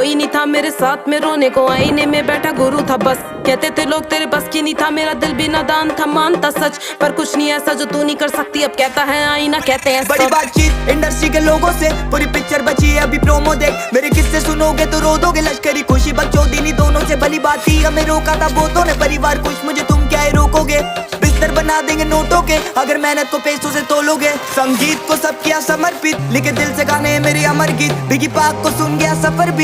कोई नहीं था मेरे साथ में रोने को, आईने में बैठा गुरु था बस। कहते थे लोग तेरे बस की नहीं था, मेरा दिल भी नादान था, मानता सच पर कुछ नहीं ऐसा जो तू नहीं कर सकती। अब कहता है आईना, कहते हैं बड़ी बातचीत इंडस्ट्री के लोगों से, पूरी पिक्चर बची है अभी प्रोमो देख। मेरे किस्से सुनोगे तो रो दोगे, लश्करी खुशी बकचोदी दोनों से भली बात थी। हमें रोका था बहुतों ने, परिवार कुछ मुझे तुम क्या रोकोगे। बिस्तर बना देंगे नोटों के अगर मेहनत को पैसों से तोलोगे। संगीत को सब किया समर्पित, लिखे दिल से गाने मेरे अमर गीत। बिगी पाक को सुन गया सफर भी।